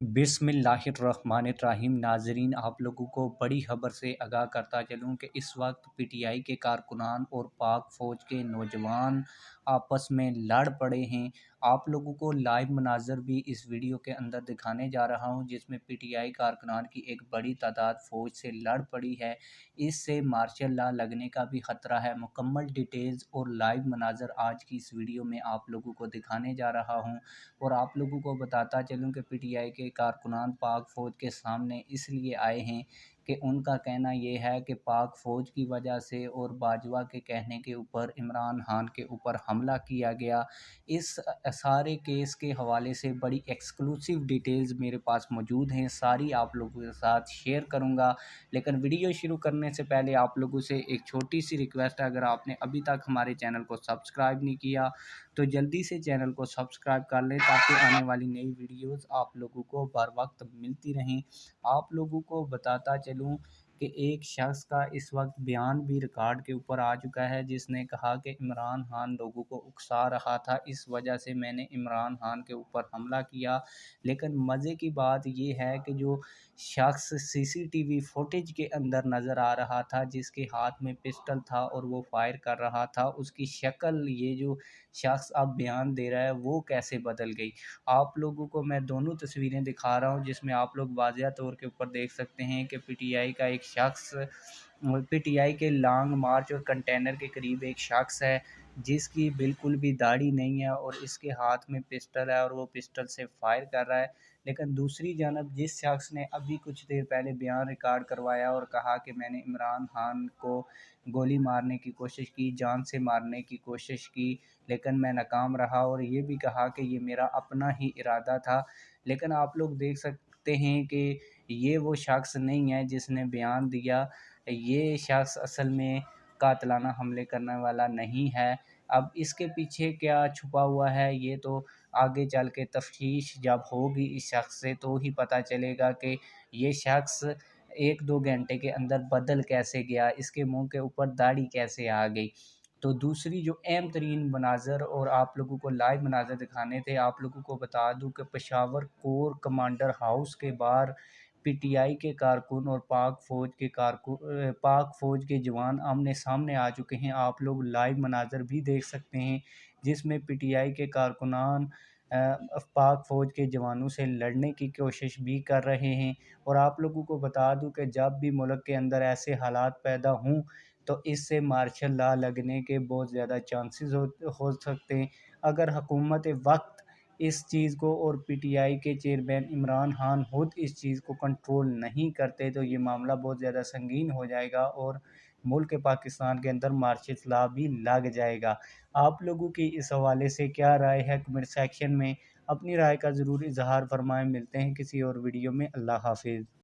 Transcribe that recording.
बिस्मिल्लाहिर्रहमानिर्रहीम। नाज़रीन, आप लोगों को बड़ी खबर से आगाह करता चलूँ कि इस वक्त पीटीआई के कारकुनान और पाक फ़ौज के नौजवान आपस में लड़ पड़े हैं। आप लोगों को लाइव मनाज़र भी इस वीडियो के अंदर दिखाने जा रहा हूं, जिसमें पीटीआई कारकुनान की एक बड़ी तादाद फ़ौज से लड़ पड़ी है। इससे मार्शल लॉ लगने का भी ख़तरा है। मुकम्मल डिटेल्स और लाइव मनाज़र आज की इस वीडियो में आप लोगों को दिखाने जा रहा हूँ। और आप लोगों को बताता चलूँ कि पीटीआई के कारकुनान पाक फ़ौज के सामने इसलिए आए हैं कि उनका कहना ये है कि पाक फ़ौज की वजह से और बाजवा के कहने के ऊपर इमरान खान के ऊपर हमला किया गया। इस सारे केस के हवाले से बड़ी एक्सक्लूसिव डिटेल्स मेरे पास मौजूद हैं, सारी आप लोगों के साथ शेयर करूंगा। लेकिन वीडियो शुरू करने से पहले आप लोगों से एक छोटी सी रिक्वेस्ट है, अगर आपने अभी तक हमारे चैनल को सब्सक्राइब नहीं किया तो जल्दी से चैनल को सब्सक्राइब कर लें, ताकि आने वाली नई वीडियोस आप लोगों को बर वक्त मिलती रहें। आप लोगों को बताता चलूँ कि एक शख्स का इस वक्त बयान भी रिकॉर्ड के ऊपर आ चुका है, जिसने कहा कि इमरान खान लोगों को उकसा रहा था, इस वजह से मैंने इमरान खान के ऊपर हमला किया। लेकिन मज़े की बात ये है कि जो शख्स सीसीटीवी फुटेज के अंदर नज़र आ रहा था, जिसके हाथ में पिस्टल था और वो फायर कर रहा था, उसकी शक्ल, ये जो शख्स अब बयान दे रहा है, वो कैसे बदल गई। आप लोगों को मैं दोनों तस्वीरें दिखा रहा हूँ, जिसमें आप लोग वाज़िया तौर के ऊपर देख सकते हैं कि पीटीआई का एक शख्स, पीटीआई के लॉन्ग मार्च और कंटेनर के करीब एक शख्स है, जिसकी बिल्कुल भी दाढ़ी नहीं है और इसके हाथ में पिस्टल है और वो पिस्टल से फायर कर रहा है। लेकिन दूसरी जानब जिस शख्स ने अभी कुछ देर पहले बयान रिकॉर्ड करवाया और कहा कि मैंने इमरान खान को गोली मारने की कोशिश की, जान से मारने की कोशिश की, लेकिन मैं नाकाम रहा, और ये भी कहा कि ये मेरा अपना ही इरादा था। लेकिन आप लोग देख सकते हैं कि ये वो शख्स नहीं है जिसने बयान दिया। ये शख्स असल में कातलाना हमले करने वाला नहीं है। अब इसके पीछे क्या छुपा हुआ है, ये तो आगे चल के तफ्तीश जब होगी इस शख्स से, तो ही पता चलेगा कि ये शख्स 1-2 घंटे के अंदर बदल कैसे गया, इसके मुँह के ऊपर दाढ़ी कैसे आ गई। तो दूसरी जो अहम तरीन मनाज़र और आप लोगों को लाइव मनाज़र दिखाने थे, आप लोगों को बता दूँ कि पेशावर कोर कमांडर हाउस के बाहर पीटीआई के कारकुन और पाक फ़ौज के जवान आमने-सामने आ चुके हैं। आप लोग लाइव मनाज़र भी देख सकते हैं, जिसमें पीटीआई के कारकुनान पाक फ़ौज के जवानों से लड़ने की कोशिश भी कर रहे हैं। और आप लोगों को बता दूँ कि जब भी मुल्क के अंदर ऐसे हालात पैदा हों, तो इससे मार्शल लॉ लगने के बहुत ज़्यादा चांसेस हो सकते हैं। अगर हुकूमत वक्त इस चीज़ को और पीटीआई के चेयरमैन इमरान खान खुद इस चीज़ को कंट्रोल नहीं करते, तो ये मामला बहुत ज़्यादा संगीन हो जाएगा और मुल्क पाकिस्तान के अंदर मार्शल लॉ भी लग जाएगा। आप लोगों की इस हवाले से क्या राय है, कमेंट सेक्शन में अपनी राय का ज़रूर इजहार फरमाएं। मिलते हैं किसी और वीडियो में। अल्लाह हाफिज़।